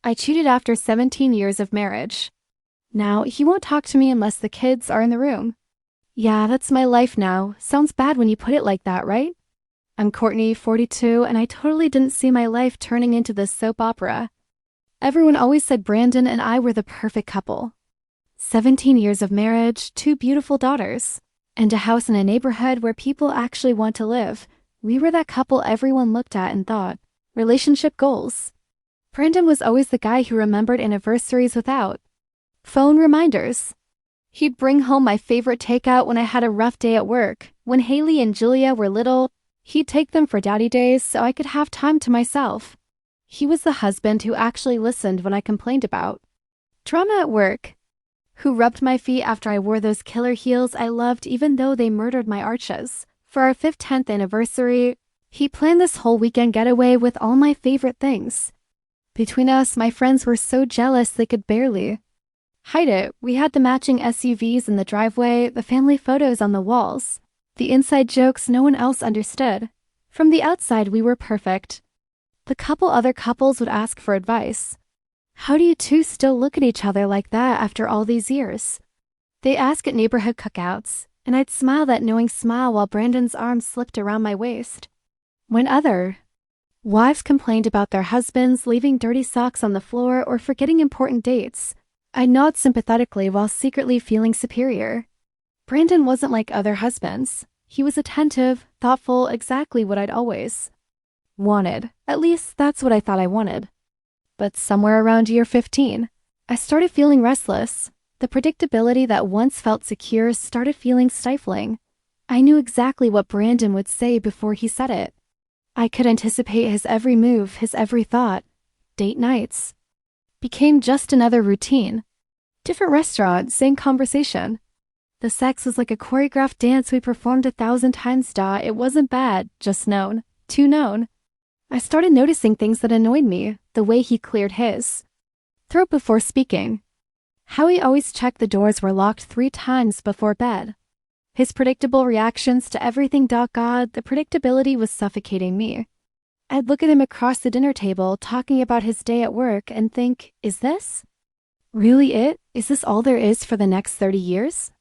I cheated after 17 years of marriage. Now, he won't talk to me unless the kids are in the room. Yeah, that's my life now. Sounds bad when you put it like that, right? I'm Courtney, 42, and I totally didn't see my life turning into this soap opera. Everyone always said Brandon and I were the perfect couple. 17 years of marriage, 2 beautiful daughters, and a house in a neighborhood where people actually want to live. We were that couple everyone looked at and thought, relationship goals. Brandon was always the guy who remembered anniversaries without phone reminders. He'd bring home my favorite takeout when I had a rough day at work. When Haley and Julia were little, he'd take them for daddy days so I could have time to myself. He was the husband who actually listened when I complained about drama at work, who rubbed my feet after I wore those killer heels I loved even though they murdered my arches. For our 10th anniversary, he planned this whole weekend getaway with all my favorite things. Between us, my friends were so jealous they could barely hide it. We had the matching SUVs in the driveway, the family photos on the walls, the inside jokes no one else understood. From the outside, we were perfect. The other couples would ask for advice. How do you two still look at each other like that after all these years? They ask at neighborhood cookouts, and I'd smile that knowing smile while Brandon's arm slipped around my waist. When other wives complained about their husbands leaving dirty socks on the floor or forgetting important dates, I'd nod sympathetically while secretly feeling superior. Brandon wasn't like other husbands. He was attentive, thoughtful, exactly what I'd always wanted. At least that's what I thought I wanted. But somewhere around year 15, I started feeling restless. The predictability that once felt secure started feeling stifling. I knew exactly what Brandon would say before he said it. I could anticipate his every move, his every thought. Date nights became just another routine. Different restaurant, same conversation. The sex was like a choreographed dance we performed 1,000 times. It wasn't bad, just known. Too known. I started noticing things that annoyed me, the way he cleared his throat before speaking. How he always checked the doors were locked 3 times before bed. His predictable reactions to everything. God, the predictability was suffocating me. I'd look at him across the dinner table talking about his day at work and think, is this really it? Is this all there is for the next 30 years?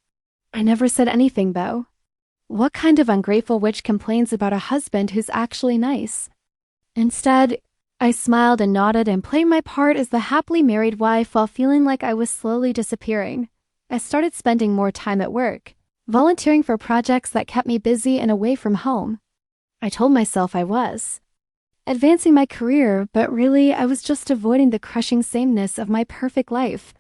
I never said anything though. What kind of ungrateful witch complains about a husband who's actually nice? Instead, I smiled and nodded and played my part as the happily married wife while feeling like I was slowly disappearing. I started spending more time at work, volunteering for projects that kept me busy and away from home. I told myself I was advancing my career, but really I was just avoiding the crushing sameness of my perfect life.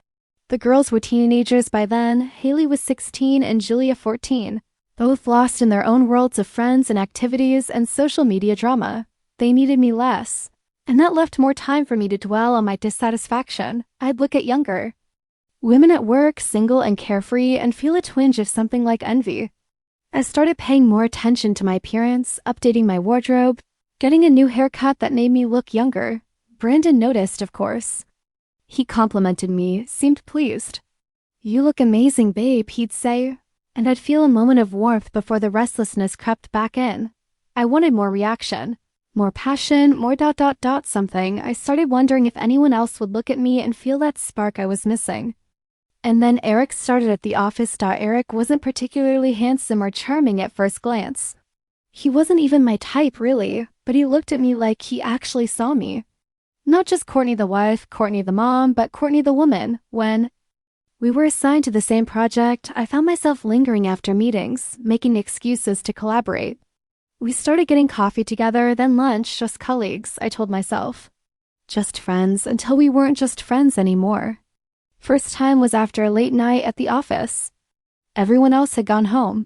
The girls were teenagers by then. Haley was 16 and Julia 14, both lost in their own worlds of friends and activities and social media drama. They needed me less, and that left more time for me to dwell on my dissatisfaction. I'd look at younger women at work, single and carefree, and feel a twinge of something like envy. I started paying more attention to my appearance, updating my wardrobe, getting a new haircut that made me look younger. Brandon noticed, of course. He complimented me, seemed pleased. You look amazing, babe, he'd say, and I'd feel a moment of warmth before the restlessness crept back in. I wanted more reaction. More passion, more ... something. I started wondering if anyone else would look at me and feel that spark I was missing. And then Eric started at the office. Eric wasn't particularly handsome or charming at first glance. He wasn't even my type, really, but he looked at me like he actually saw me. Not just Courtney the wife, Courtney the mom, but Courtney the woman. When we were assigned to the same project, I found myself lingering after meetings, making excuses to collaborate. We started getting coffee together, then lunch, just colleagues, I told myself. Just friends, until we weren't just friends anymore. First time was after a late night at the office. Everyone else had gone home.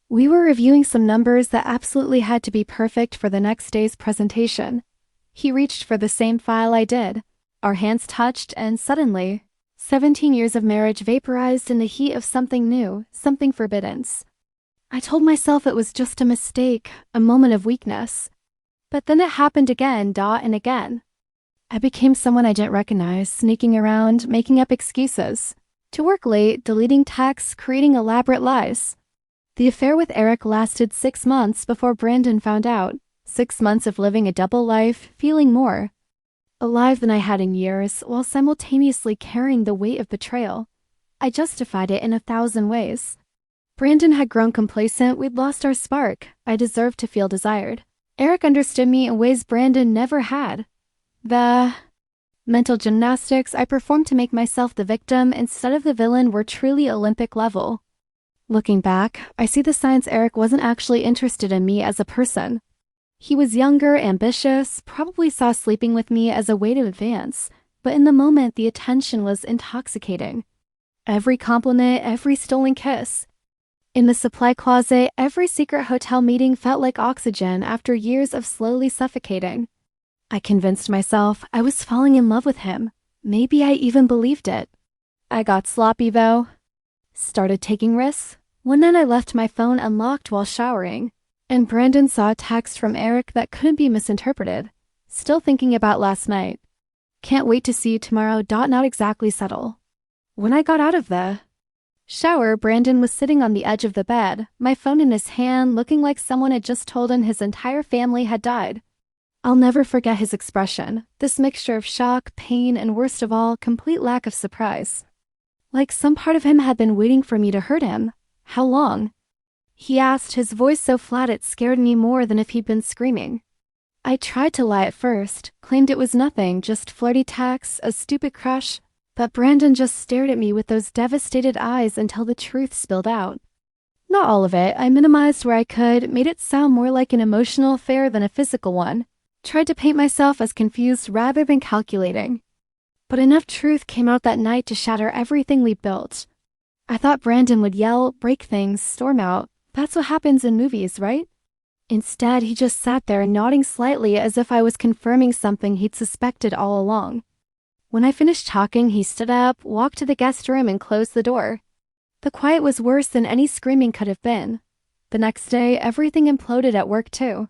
We were reviewing some numbers that absolutely had to be perfect for the next day's presentation. He reached for the same file I did. Our hands touched, and suddenly, 17 years of marriage vaporized in the heat of something new, something forbidden. I told myself it was just a mistake, a moment of weakness. But then it happened again, and again. I became someone I didn't recognize, sneaking around, making up excuses. To work late, deleting texts, creating elaborate lies. The affair with Eric lasted 6 months before Brandon found out. 6 months of living a double life, feeling more alive than I had in years, while simultaneously carrying the weight of betrayal. I justified it in 1,000 ways. Brandon had grown complacent, we'd lost our spark. I deserved to feel desired. Eric understood me in ways Brandon never had. The mental gymnastics I performed to make myself the victim instead of the villain were truly Olympic level. Looking back, I see the signs Eric wasn't actually interested in me as a person. He was younger, ambitious, probably saw sleeping with me as a way to advance, but in the moment the attention was intoxicating. Every compliment, every stolen kiss. In the supply closet, every secret hotel meeting felt like oxygen after years of slowly suffocating. I convinced myself I was falling in love with him. Maybe I even believed it. I got sloppy though. Started taking risks. One night I left my phone unlocked while showering, and Brandon saw a text from Eric that couldn't be misinterpreted. Still thinking about last night. Can't wait to see you tomorrow. Not exactly subtle. When I got out of the shower, Brandon was sitting on the edge of the bed, my phone in his hand, looking like someone had just told him his entire family had died. I'll never forget his expression, this mixture of shock, pain, and worst of all, complete lack of surprise. Like some part of him had been waiting for me to hurt him. How long? He asked, his voice so flat it scared me more than if he'd been screaming. I tried to lie at first, claimed it was nothing, just flirty texts, a stupid crush, but Brandon just stared at me with those devastated eyes until the truth spilled out. Not all of it. I minimized where I could, made it sound more like an emotional affair than a physical one. Tried to paint myself as confused rather than calculating. But enough truth came out that night to shatter everything we built. I thought Brandon would yell, break things, storm out. That's what happens in movies, right? Instead, he just sat there nodding slightly as if I was confirming something he'd suspected all along. When I finished talking, he stood up, walked to the guest room, and closed the door. The quiet was worse than any screaming could have been. The next day, everything imploded at work too.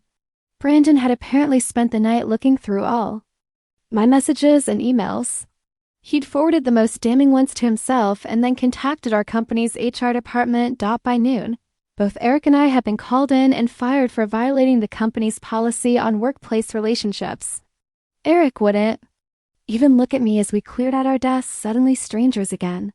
Brandon had apparently spent the night looking through all my messages and emails. He'd forwarded the most damning ones to himself and then contacted our company's HR department. By noon, both Eric and I had been called in and fired for violating the company's policy on workplace relationships. Eric wouldn't even look at me as we cleared out our desks, suddenly strangers again.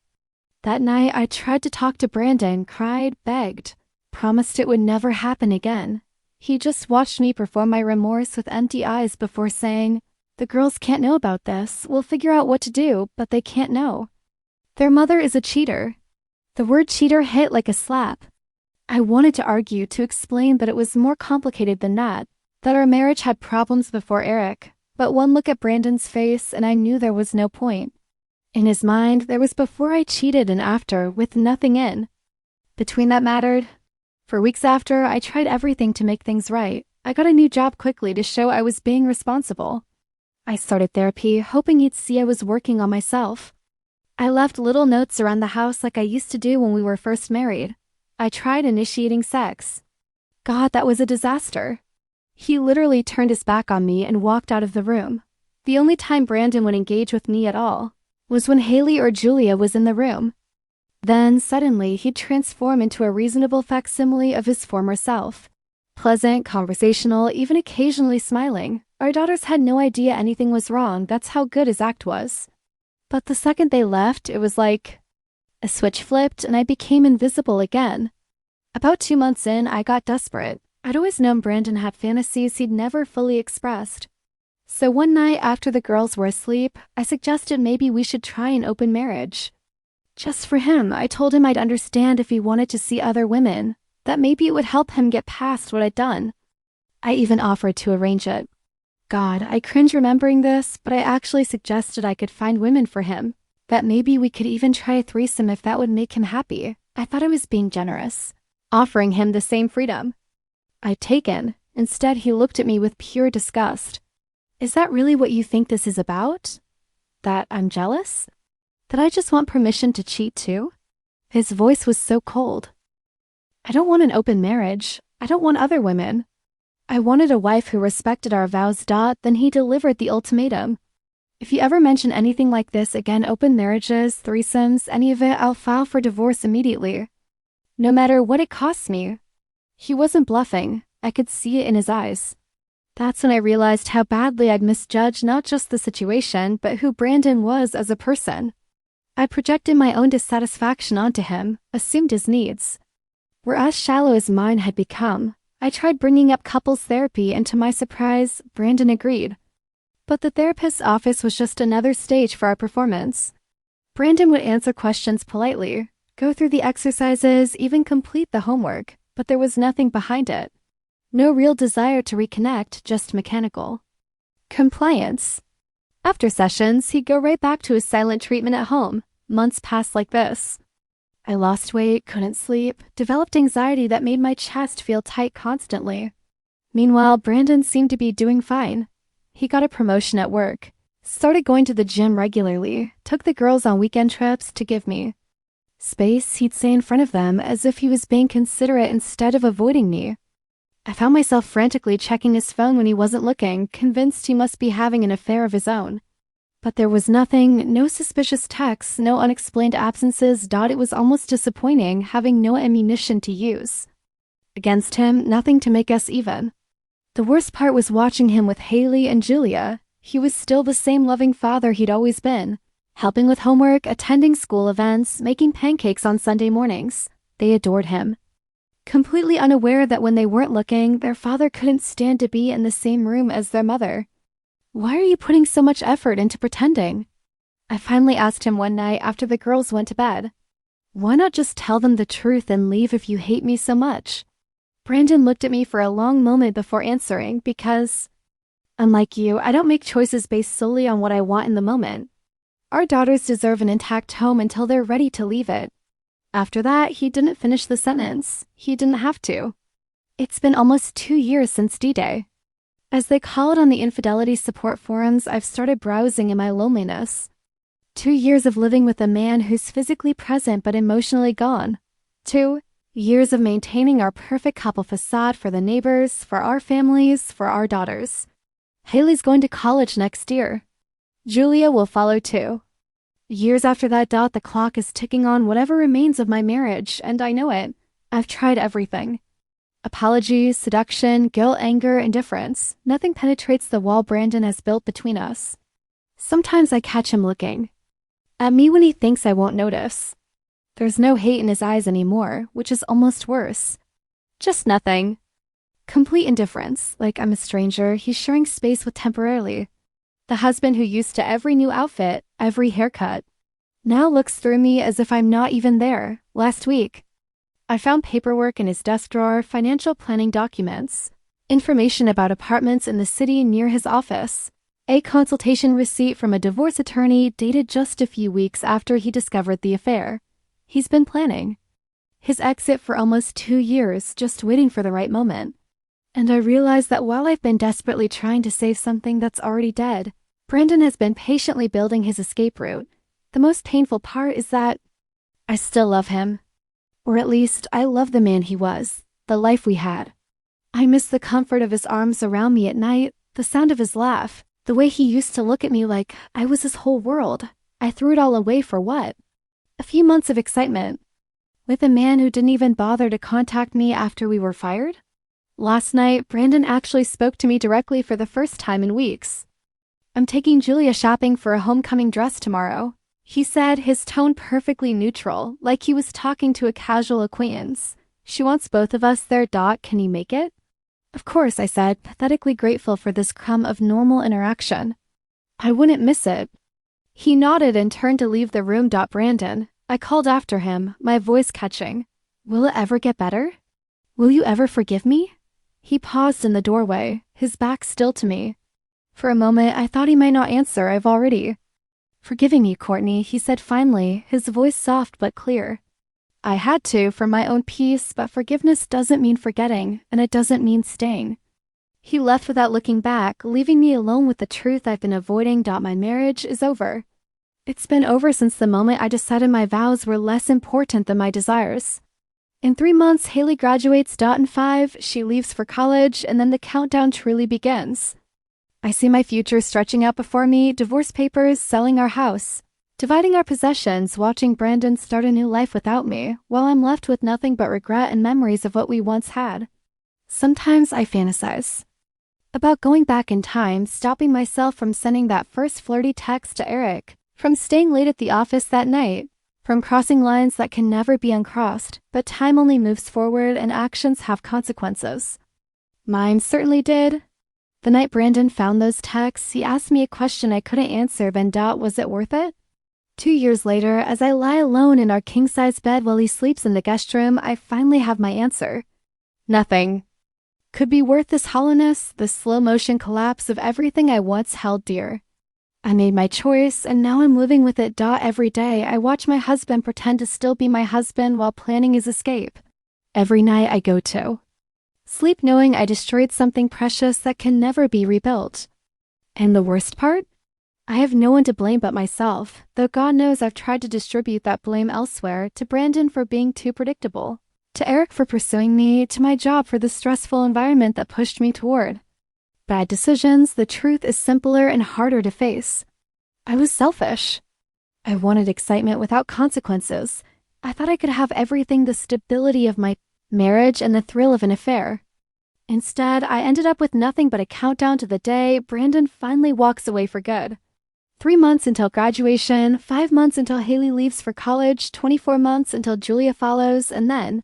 That night, I tried to talk to Brandon, cried, begged, promised it would never happen again. He just watched me perform my remorse with empty eyes before saying, "The girls can't know about this. We'll figure out what to do, but they can't know. Their mother is a cheater." The word cheater hit like a slap. I wanted to argue, to explain that it was more complicated than that our marriage had problems before Eric, but one look at Brandon's face and I knew there was no point. In his mind, there was before I cheated and after, with nothing in between that mattered. For weeks after, I tried everything to make things right. I got a new job quickly to show I was being responsible. I started therapy, hoping he'd see I was working on myself. I left little notes around the house like I used to do when we were first married. I tried initiating sex. God, that was a disaster. He literally turned his back on me and walked out of the room. The only time Brandon would engage with me at all was when Haley or Julia was in the room. Then, suddenly, he'd transform into a reasonable facsimile of his former self. Pleasant, conversational, even occasionally smiling. Our daughters had no idea anything was wrong. That's how good his act was. But the second they left, it was like a switch flipped and I became invisible again. About 2 months in, I got desperate. I'd always known Brandon had fantasies he'd never fully expressed. So one night after the girls were asleep, I suggested maybe we should try an open marriage. Just for him, I told him I'd understand if he wanted to see other women, that maybe it would help him get past what I'd done. I even offered to arrange it. God, I cringe remembering this, but I actually suggested I could find women for him, that maybe we could even try a threesome if that would make him happy. I thought I was being generous, offering him the same freedom I'd taken. Instead, he looked at me with pure disgust. "Is that really what you think this is about? That I'm jealous? That I just want permission to cheat too?" His voice was so cold. "I don't want an open marriage. I don't want other women. I wanted a wife who respected our vows. Then he delivered the ultimatum. If you ever mention anything like this again, open marriages, threesomes, any of it, I'll file for divorce immediately. No matter what it costs me." He wasn't bluffing. I could see it in his eyes. That's when I realized how badly I'd misjudged not just the situation, but who Brandon was as a person. I projected my own dissatisfaction onto him, assumed his needs were as shallow as mine had become. I tried bringing up couples therapy, and to my surprise, Brandon agreed. But the therapist's office was just another stage for our performance. Brandon would answer questions politely, go through the exercises, even complete the homework, but there was nothing behind it. No real desire to reconnect, just mechanical compliance. After sessions, he'd go right back to his silent treatment at home. Months passed like this. I lost weight, couldn't sleep, developed anxiety that made my chest feel tight constantly. Meanwhile, Brandon seemed to be doing fine. He got a promotion at work, started going to the gym regularly, took the girls on weekend trips to give me space, he'd say in front of them, as if he was being considerate instead of avoiding me. I found myself frantically checking his phone when he wasn't looking, convinced he must be having an affair of his own. But there was nothing, no suspicious texts, no unexplained absences. It was almost disappointing, having no ammunition to use against him, nothing to make us even. The worst part was watching him with Haley and Julia. He was still the same loving father he'd always been, helping with homework, attending school events, making pancakes on Sunday mornings. They adored him, completely unaware that when they weren't looking, their father couldn't stand to be in the same room as their mother. Why are you putting so much effort into pretending? I finally asked him one night after the girls went to bed. Why not just tell them the truth and leave if you hate me so much? Brandon looked at me for a long moment before answering, because, unlike you, I don't make choices based solely on what I want in the moment. Our daughters deserve an intact home until they're ready to leave it. After that, he didn't finish the sentence. He didn't have to. It's been almost 2 years since D-Day. As they call it on the infidelity support forums, I've started browsing in my loneliness. 2 years of living with a man who's physically present but emotionally gone. 2 years of maintaining our perfect couple facade for the neighbors, for our families, for our daughters. Haley's going to college next year. Julia will follow too. Years after that, the clock is ticking on whatever remains of my marriage, and I know it. I've tried everything. Apologies, seduction, guilt, anger, indifference. Nothing penetrates the wall Brandon has built between us. Sometimes I catch him looking at me when he thinks I won't notice. There's no hate in his eyes anymore, which is almost worse. Just nothing. Complete indifference, like I'm a stranger he's sharing space with temporarily. The husband who used to every new outfit, every haircut, now looks through me as if I'm not even there. Last week, I found paperwork in his desk drawer, financial planning documents, information about apartments in the city near his office, a consultation receipt from a divorce attorney dated just a few weeks after he discovered the affair. He's been planning his exit for almost 2 years, just waiting for the right moment. And I realized that while I've been desperately trying to save something that's already dead, Brandon has been patiently building his escape route. The most painful part is that I still love him. Or at least, I love the man he was, the life we had. I miss the comfort of his arms around me at night, the sound of his laugh, the way he used to look at me like I was his whole world. I threw it all away for what? A few months of excitement. With a man who didn't even bother to contact me after we were fired? Last night, Brandon actually spoke to me directly for the first time in weeks. I'm taking Julia shopping for a homecoming dress tomorrow. He said, his tone perfectly neutral, like he was talking to a casual acquaintance. She wants both of us there. Can you make it? Of course, I said, pathetically grateful for this crumb of normal interaction. I wouldn't miss it. He nodded and turned to leave the room. Brandon, I called after him, my voice catching. Will it ever get better? Will you ever forgive me? He paused in the doorway, his back still to me. For a moment, I thought he might not answer. I've already forgiving me, Courtney, he said finally, his voice soft but clear. I had to for my own peace, but forgiveness doesn't mean forgetting, and it doesn't mean staying. He left without looking back, leaving me alone with the truth I've been avoiding. My marriage is over. It's been over since the moment I decided my vows were less important than my desires. In 3 months, Haley graduates. In 5, she leaves for college, and then the countdown truly begins. I see my future stretching out before me, divorce papers, selling our house, dividing our possessions, watching Brandon start a new life without me, while I'm left with nothing but regret and memories of what we once had. Sometimes I fantasize About going back in time, stopping myself from sending that first flirty text to Eric, from staying late at the office that night, from crossing lines that can never be uncrossed, but time only moves forward and actions have consequences. Mine certainly did. The night Brandon found those texts, he asked me a question I couldn't answer, then was it worth it? 2 years later, as I lie alone in our king-size bed while he sleeps in the guest room, I finally have my answer. Nothing could be worth this hollowness, the slow-motion collapse of everything I once held dear. I made my choice, and now I'm living with it. Every day, I watch my husband pretend to still be my husband while planning his escape. Every night I go to sleep knowing I destroyed something precious that can never be rebuilt. And the worst part? I have no one to blame but myself, though God knows I've tried to distribute that blame elsewhere, to Brandon for being too predictable, to Eric for pursuing me, to my job for the stressful environment that pushed me toward bad decisions. The truth is simpler and harder to face. I was selfish. I wanted excitement without consequences. I thought I could have everything, the stability of my marriage and the thrill of an affair. Instead, I ended up with nothing but a countdown to the day Brandon finally walks away for good. 3 months until graduation, 5 months until Haley leaves for college, 24 months until Julia follows, and then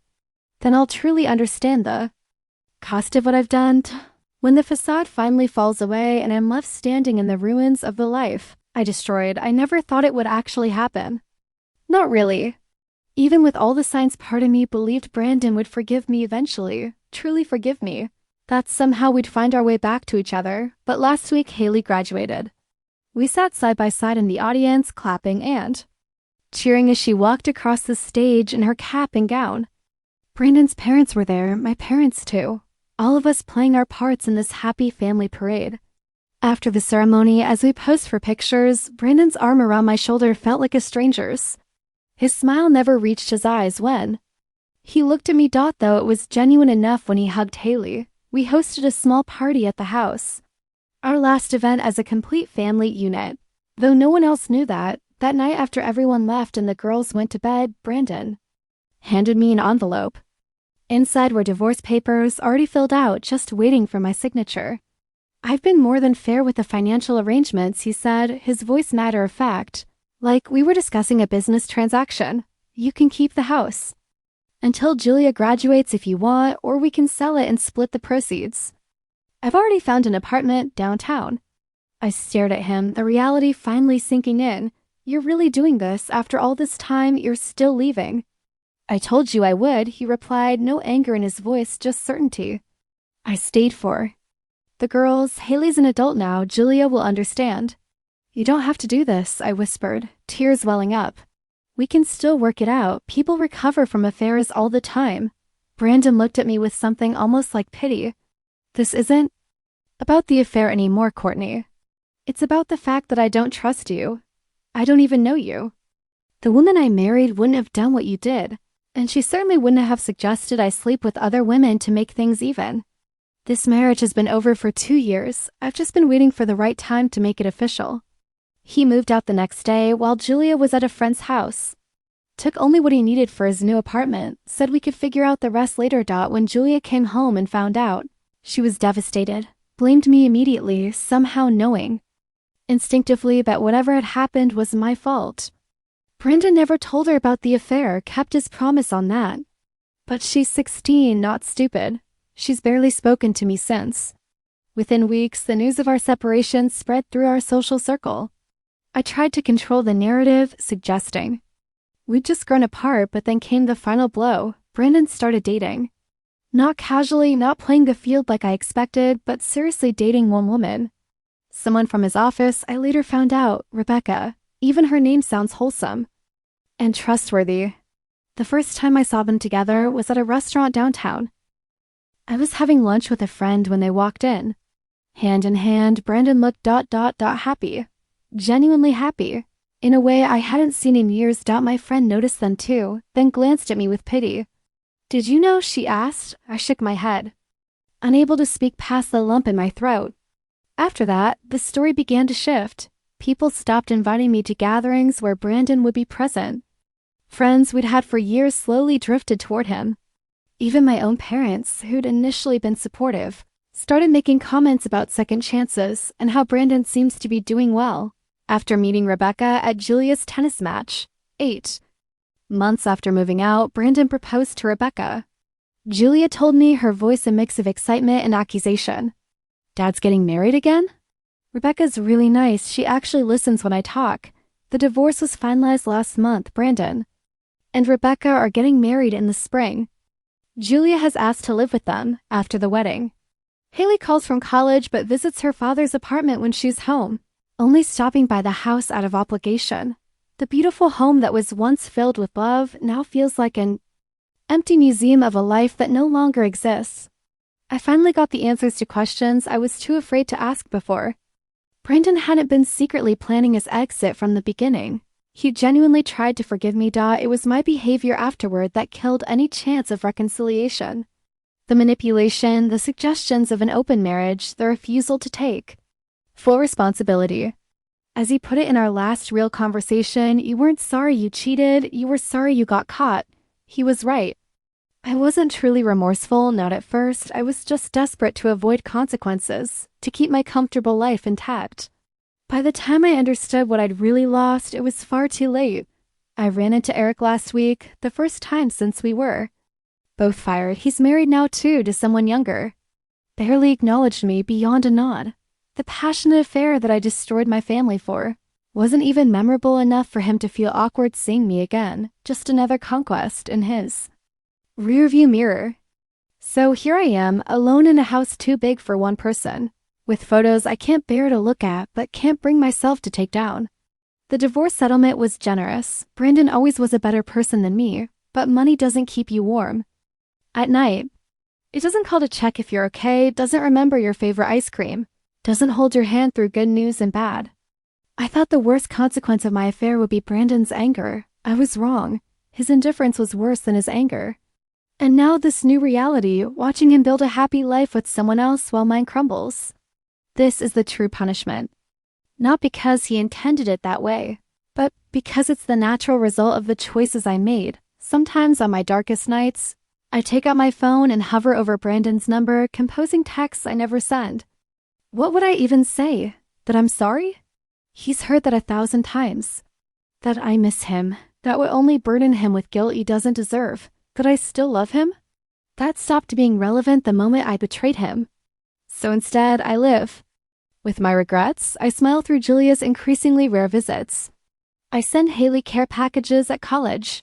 I'll truly understand the cost of what I've done. When the facade finally falls away and I'm left standing in the ruins of the life I destroyed, I never thought it would actually happen. Not really. Even with all the signs, part of me believed Brandon would forgive me eventually, truly forgive me, that somehow we'd find our way back to each other. But last week, Haley graduated. We sat side by side in the audience, clapping and cheering as she walked across the stage in her cap and gown. Brandon's parents were there, my parents too, all of us playing our parts in this happy family parade. After the ceremony, as we posed for pictures, Brandon's arm around my shoulder felt like a stranger's. His smile never reached his eyes when he looked at me. Though it was genuine enough when he hugged Haley. We hosted a small party at the house, our last event as a complete family unit. Though no one else knew that night after everyone left and the girls went to bed, Brandon handed me an envelope. Inside were divorce papers already filled out, just waiting for my signature. I've been more than fair with the financial arrangements, he said, his voice matter of fact, like we were discussing a business transaction. You can keep the house until Julia graduates if you want, or we can sell it and split the proceeds. I've already found an apartment downtown. I stared at him, the reality finally sinking in. You're really doing this? After all this time, you're still leaving? I told you I would, he replied, no anger in his voice, just certainty. I stayed for the girls. Haley's an adult now, Julia will understand. You don't have to do this, I whispered, tears welling up. We can still work it out. People recover from affairs all the time. Brandon looked at me with something almost like pity. This isn't about the affair anymore, Courtney. It's about the fact that I don't trust you. I don't even know you. The woman I married wouldn't have done what you did, and she certainly wouldn't have suggested I sleep with other women to make things even. This marriage has been over for 2 years. I've just been waiting for the right time to make it official. He moved out the next day while Julia was at a friend's house. Took only what he needed for his new apartment, said we could figure out the rest later. When Julia came home and found out, she was devastated, blamed me immediately, somehow knowing instinctively that whatever had happened was my fault. Brandon never told her about the affair, kept his promise on that. But she's 16, not stupid. She's barely spoken to me since. Within weeks, the news of our separation spread through our social circle. I tried to control the narrative, suggesting we'd just grown apart, but then came the final blow. Brandon started dating. Not casually, not playing the field like I expected, but seriously dating one woman. Someone from his office, I later found out, Rebecca. Even her name sounds wholesome and trustworthy. The first time I saw them together was at a restaurant downtown. I was having lunch with a friend when they walked in. Hand in hand, Brandon looked happy. Genuinely happy. In a way I hadn't seen in years. My friend noticed them too, then glanced at me with pity. Did you know? She asked. I shook my head, unable to speak past the lump in my throat. After that, the story began to shift. People stopped inviting me to gatherings where Brandon would be present. Friends we'd had for years slowly drifted toward him. Even my own parents, who'd initially been supportive, Started making comments about second chances and how Brandon seems to be doing well. After meeting Rebecca at Julia's tennis match. 8 months after moving out, Brandon proposed to Rebecca. Julia told me, her voice a mix of excitement and accusation. Dad's getting married again? Rebecca's really nice. She actually listens when I talk. The divorce was finalized last month, Brandon and Rebecca are getting married in the spring. Julia has asked to live with them after the wedding. Haley calls from college but visits her father's apartment when she's home, only stopping by the house out of obligation. The beautiful home that was once filled with love now feels like an empty museum of a life that no longer exists. I finally got the answers to questions I was too afraid to ask before. Brandon hadn't been secretly planning his exit from the beginning. He genuinely tried to forgive me. It was my behavior afterward that killed any chance of reconciliation. The manipulation, the suggestions of an open marriage, the refusal to take full responsibility. As he put it in our last real conversation, you weren't sorry you cheated, you were sorry you got caught. He was right. I wasn't truly remorseful, not at first. I was just desperate to avoid consequences, to keep my comfortable life intact. By the time I understood what I'd really lost, it was far too late. I ran into Eric last week, the first time since we were both fired. He's married now too, to someone younger. Barely acknowledged me beyond a nod. The passionate affair that I destroyed my family for wasn't even memorable enough for him to feel awkward seeing me again, just another conquest in his rearview mirror. So here I am, alone in a house too big for one person, with photos I can't bear to look at but can't bring myself to take down. The divorce settlement was generous. Brandon always was a better person than me, but money doesn't keep you warm. At night, it doesn't call to check if you're okay, doesn't remember your favorite ice cream, doesn't hold your hand through good news and bad. I thought the worst consequence of my affair would be Brandon's anger. I was wrong. His indifference was worse than his anger. And now this new reality, watching him build a happy life with someone else while mine crumbles. This is the true punishment. Not because he intended it that way, but because it's the natural result of the choices I made. Sometimes on my darkest nights, I take out my phone and hover over Brandon's number, composing texts I never send. What would I even say? That I'm sorry? He's heard that 1,000 times. That I miss him. That would only burden him with guilt he doesn't deserve. That I still love him? That stopped being relevant the moment I betrayed him. So instead, I live. With my regrets, I smile through Julia's increasingly rare visits. I send Haley care packages at college.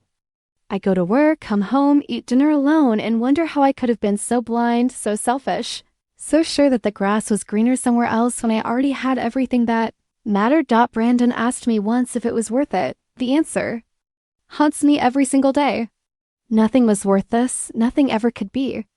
I go to work, come home, eat dinner alone, and wonder how I could have been so blind, so selfish, so sure that the grass was greener somewhere else when I already had everything that mattered. Brandon asked me once if it was worth it. The answer haunts me every single day. Nothing was worth this. Nothing ever could be.